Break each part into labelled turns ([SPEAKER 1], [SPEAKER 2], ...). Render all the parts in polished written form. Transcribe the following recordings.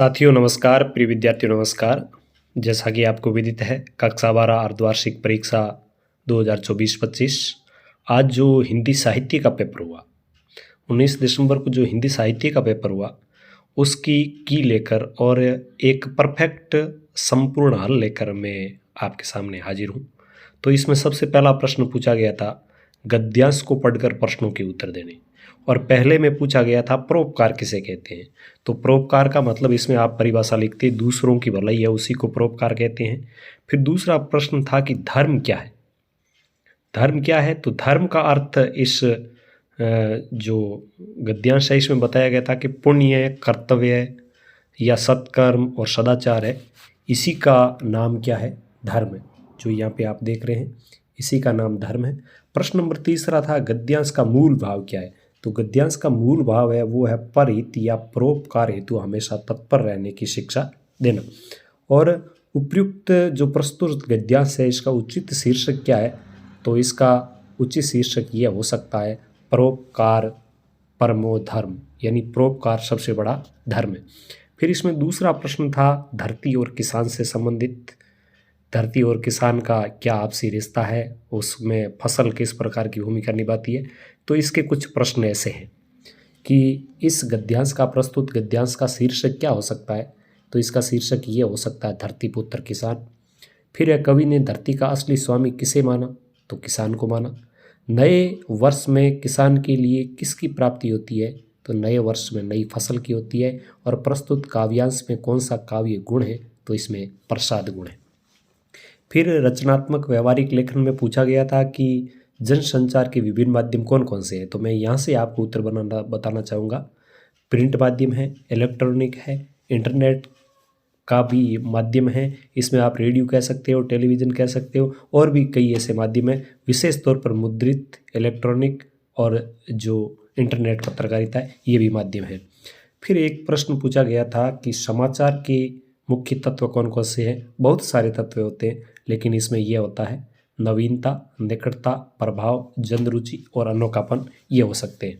[SPEAKER 1] साथियों नमस्कार, प्रिय विद्यार्थियों नमस्कार। जैसा कि आपको विदित है, कक्षा 12 अर्धवार्षिक परीक्षा 2024-25 आज जो हिंदी साहित्य का पेपर हुआ, 19 दिसंबर को जो हिंदी साहित्य का पेपर हुआ, उसकी की लेकर और एक परफेक्ट संपूर्ण हल लेकर मैं आपके सामने हाजिर हूँ। तो इसमें सबसे पहला प्रश्न पूछा गया था गद्यांश को पढ़कर प्रश्नों के उत्तर देने, और पहले में पूछा गया था परोपकार किसे कहते हैं। तो परोपकार का मतलब इसमें आप परिभाषा लिखते दूसरों की भलाई है, उसी को परोपकार कहते हैं। फिर दूसरा प्रश्न था कि धर्म क्या है। धर्म क्या है, तो धर्म का अर्थ इस जो गद्यांश है इसमें बताया गया था कि पुण्य, कर्तव्य या सत्कर्म और सदाचार है, इसी का नाम क्या है, धर्म है। जो यहाँ पे आप देख रहे हैं इसी का नाम धर्म है। प्रश्न नंबर तीसरा था गद्यांश का मूल भाव क्या है। तो गद्यांश का मूल भाव है वो है परहित या परोपकार हेतु हमेशा तत्पर रहने की शिक्षा देना। और उपयुक्त जो प्रस्तुत गद्यांश है इसका उचित शीर्षक क्या है, तो इसका उचित शीर्षक यह हो सकता है परोपकार परमो धर्म, यानी परोपकार सबसे बड़ा धर्म है। फिर इसमें दूसरा प्रश्न था धरती और किसान से संबंधित। धरती और किसान का क्या आपसी रिश्ता है, उसमें फसल किस प्रकार की भूमिका निभाती है। तो इसके कुछ प्रश्न ऐसे हैं कि इस गद्यांश का प्रस्तुत गद्यांश का शीर्षक क्या हो सकता है, तो इसका शीर्षक ये हो सकता है धरती पुत्र किसान। फिर कवि ने धरती का असली स्वामी किसे माना, तो किसान को माना। नए वर्ष में किसान के लिए किसकी प्राप्ति होती है, तो नए वर्ष में नई फसल की होती है। और प्रस्तुत काव्यांश में कौन सा काव्य गुण है, तो इसमें प्रसाद गुण है। फिर रचनात्मक व्यवहारिक लेखन में पूछा गया था कि जनसंचार के विभिन्न माध्यम कौन कौन से हैं, तो मैं यहाँ से आपको उत्तर बताना चाहूँगा। प्रिंट माध्यम है, इलेक्ट्रॉनिक है, इंटरनेट का भी माध्यम है, इसमें आप रेडियो कह सकते हो, टेलीविज़न कह सकते हो, और भी कई ऐसे माध्यम हैं। विशेष तौर पर मुद्रित, इलेक्ट्रॉनिक और जो इंटरनेट पत्रकारिता है, ये भी माध्यम है। फिर एक प्रश्न पूछा गया था कि समाचार के मुख्य तत्व कौन कौन से हैं। बहुत सारे तत्व होते हैं, लेकिन इसमें यह होता है नवीनता, निकटता, प्रभाव, जनरुचि और अनोखापन, ये हो सकते हैं।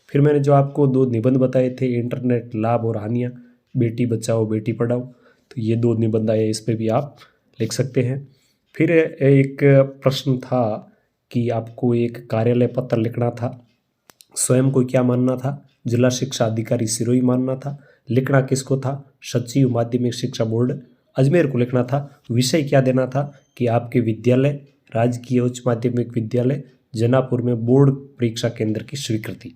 [SPEAKER 1] फिर मैंने जो आपको दो निबंध बताए थे, इंटरनेट लाभ और हानियाँ, बेटी बचाओ बेटी पढ़ाओ, तो ये दो निबंध आए, इस पर भी आप लिख सकते हैं। फिर एक प्रश्न था कि आपको एक कार्यालय पत्र लिखना था, स्वयं को क्या मानना था, जिला शिक्षा अधिकारी सिरोही मानना था, लिखना किसको था, सचिव माध्यमिक शिक्षा बोर्ड अजमेर को लिखना था। विषय क्या देना था कि आपके विद्यालय राजकीय उच्च माध्यमिक विद्यालय जनापुर में बोर्ड परीक्षा केंद्र की स्वीकृति,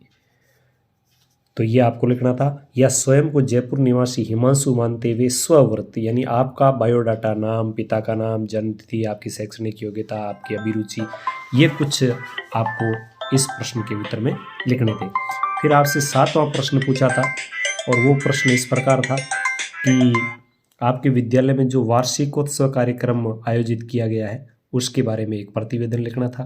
[SPEAKER 1] तो ये आपको लिखना था। या स्वयं को जयपुर निवासी हिमांशु मानते हुए स्वव्रत, यानी आपका बायोडाटा, नाम, पिता का नाम, जन्म तिथि, आपकी शैक्षणिक योग्यता, आपकी अभिरुचि, ये कुछ आपको इस प्रश्न के उत्तर में लिखने थे। फिर आपसे 7वां प्रश्न पूछा था, और वो प्रश्न इस प्रकार था कि आपके विद्यालय में जो वार्षिकोत्सव कार्यक्रम आयोजित किया गया है उसके बारे में एक प्रतिवेदन लिखना था।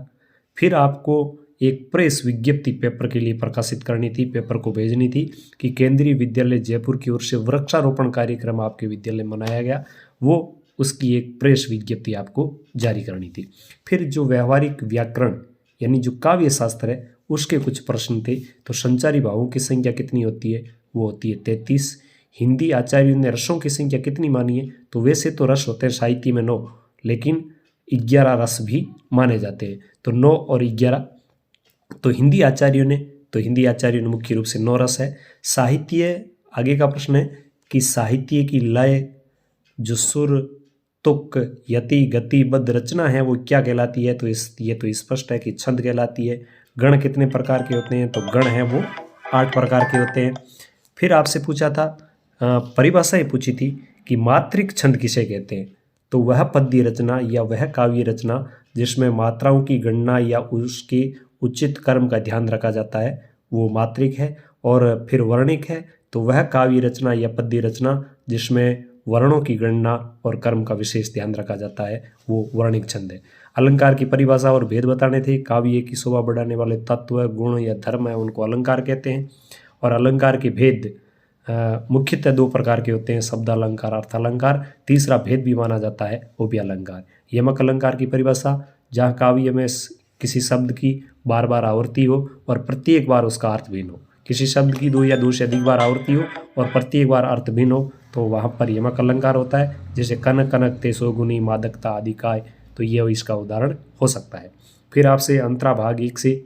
[SPEAKER 1] फिर आपको एक प्रेस विज्ञप्ति पेपर के लिए प्रकाशित करनी थी, पेपर को भेजनी थी कि केंद्रीय विद्यालय जयपुर की ओर से वृक्षारोपण कार्यक्रम आपके विद्यालय में मनाया गया, वो उसकी एक प्रेस विज्ञप्ति आपको जारी करनी थी। फिर जो व्यवहारिक व्याकरण यानी जो काव्य शास्त्र है उसके कुछ प्रश्न थे। तो संचारी भावों की संख्या कितनी होती है, वो होती है 33। हिंदी आचार्यों ने रसों की संख्या कितनी मानी है, तो वैसे तो रस होते हैं साहित्य में 9, लेकिन 11 रस भी माने जाते हैं, तो 9 और 11। तो हिंदी आचार्यों ने मुख्य रूप से 9 रस है। साहित्य, आगे का प्रश्न है कि साहित्य की लय, जो सुर, तुक, यति, गति, बद्ध रचना है वो क्या कहलाती है, तो ये तो स्पष्ट है कि छंद कहलाती है। गण कितने प्रकार के होते हैं, तो गण है वो 8 प्रकार के होते हैं। फिर आपसे पूछा था, परिभाषाएं पूछी थी कि मात्रिक छंद किसे कहते हैं, तो वह पद्य रचना या वह काव्य रचना जिसमें मात्राओं की गणना या उसके उचित कर्म का ध्यान रखा जाता है, वो मात्रिक है। और फिर वर्णिक है, तो वह काव्य रचना या पद्य रचना जिसमें वर्णों की गणना और कर्म का विशेष ध्यान रखा जाता है, वो वर्णिक छंद है। अलंकार की परिभाषा और भेद बताने थे। काव्य की शोभा बढ़ाने वाले तत्व, गुण या धर्म है, उनको अलंकार कहते हैं। और अलंकार के भेद मुख्यतः 2 प्रकार के होते हैं, शब्द अलंकार, अर्थ अलंकार। तीसरा भेद भी माना जाता है, वो भी अलंकार। यमक अलंकार की परिभाषा, जहाँ काव्य में किसी शब्द की बार बार आवृत्ति हो और प्रत्येक बार उसका अर्थ भिन्न हो। किसी शब्द की 2 या 2 से अधिक बार आवृत्ति हो और प्रत्येक बार अर्थ भिन्न हो, तो वहाँ पर यमक अलंकार होता है, जैसे कनक कनक तेसो गुनी मादकता आदि काय, तो ये इसका उदाहरण हो सकता है। फिर आपसे अंतरा भाग 1 से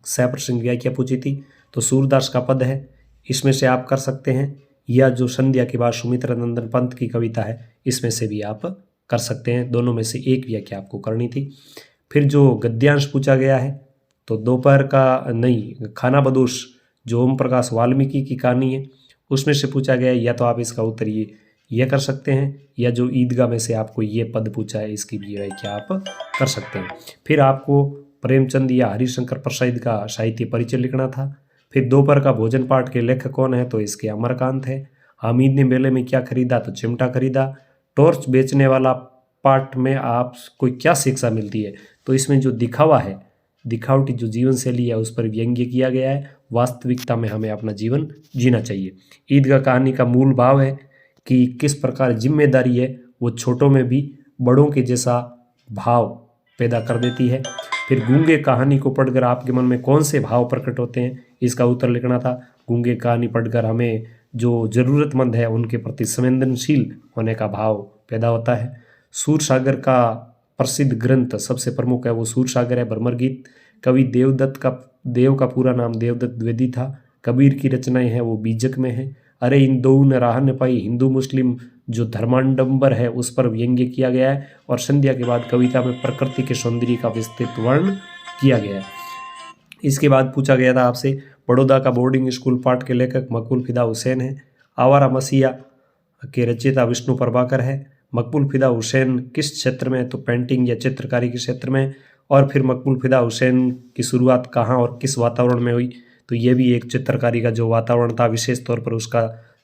[SPEAKER 1] 6% व्याख्या पूछी थी, तो सूरदास का पद है, इसमें से आप कर सकते हैं, या जो संध्या के बाद सुमित्रा नंदन पंत की कविता है इसमें से भी आप कर सकते हैं। दोनों में से एक व्याख्या आपको करनी थी। फिर जो गद्यांश पूछा गया है, तो दोपहर का नहीं, खाना बदोश जो ओम प्रकाश वाल्मीकि की कहानी है उसमें से पूछा गया है, या तो आप इसका उत्तर ये कर सकते हैं, या जो ईदगाह में से आपको ये पद पूछा है इसकी भी व्याख्या आप कर सकते हैं। फिर आपको प्रेमचंद या हरिशंकर प्रसाद का साहित्य परिचय लिखना था। फिर दोपहर का भोजन पाठ के लेखक कौन है, तो इसके अमरकांत है। हामिद ने मेले में क्या खरीदा, तो चिमटा खरीदा। टॉर्च बेचने वाला पाठ में आपको क्या शिक्षा मिलती है, तो इसमें जो दिखावा है, दिखावटी जो जीवन शैली है उस पर व्यंग्य किया गया है। वास्तविकता में हमें अपना जीवन जीना चाहिए। ईदगाह कहानी का मूल भाव है कि किस प्रकार जिम्मेदारी है वो छोटों में भी बड़ों के जैसा भाव पैदा कर देती है। फिर गूंगे कहानी को पढ़कर आपके मन में कौन से भाव प्रकट होते हैं, इसका उत्तर लिखना था। गूंगे कहानी पढ़कर हमें जो ज़रूरतमंद है उनके प्रति संवेदनशील होने का भाव पैदा होता है। सूरसागर का प्रसिद्ध ग्रंथ सबसे प्रमुख है वो सूरसागर है, भ्रमर गीत। कवि देव का पूरा नाम देवदत्त द्विवेदी था। कबीर की रचनाएं हैं वो बीजक में है। अरे इन दो न राह न पाई, हिंदू मुस्लिम जो धर्माडंबर है उस पर व्यंग्य किया गया है। और संध्या के बाद कविता में प्रकृति के सौंदर्य का विस्तृत वर्णन किया गया है। इसके बाद पूछा गया था आपसे, बड़ौदा का बोर्डिंग स्कूल पाठ के लेखक मकबूल फिदा हुसैन है। आवारा मसीहा के रचयिता विष्णु प्रभाकर है। मकबूल फिदा हुसैन किस क्षेत्र में, तो पेंटिंग या चित्रकारी के क्षेत्र में। और फिर मकबूल फिदा हुसैन की शुरुआत कहाँ और किस वातावरण में हुई, तो ये भी एक चित्रकारी का जो वातावरण था, विशेष तौर पर उसका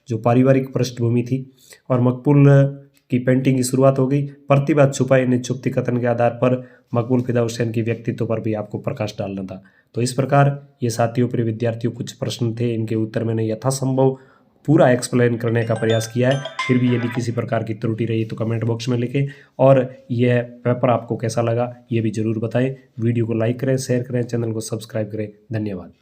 [SPEAKER 1] जो पारिवारिक पृष्ठभूमि थी। और मकबूल की पेंटिंग की शुरुआत हो गई। प्रतिभा छुपाई ने चुप्ति कथन के आधार पर मकबूल फिदा हुसैन की व्यक्तित्व पर भी आपको प्रकाश डालना था। तो इस प्रकार ये साथियों प्रिय विद्यार्थियों कुछ प्रश्न थे, इनके उत्तर मैंने यथासंभव पूरा एक्सप्लेन करने का प्रयास किया है। फिर भी यदि किसी प्रकार की त्रुटि रही तो कमेंट बॉक्स में लिखें, और यह पेपर आपको कैसा लगा ये भी ज़रूर बताएं। वीडियो को लाइक करें, शेयर करें, चैनल को सब्सक्राइब करें। धन्यवाद।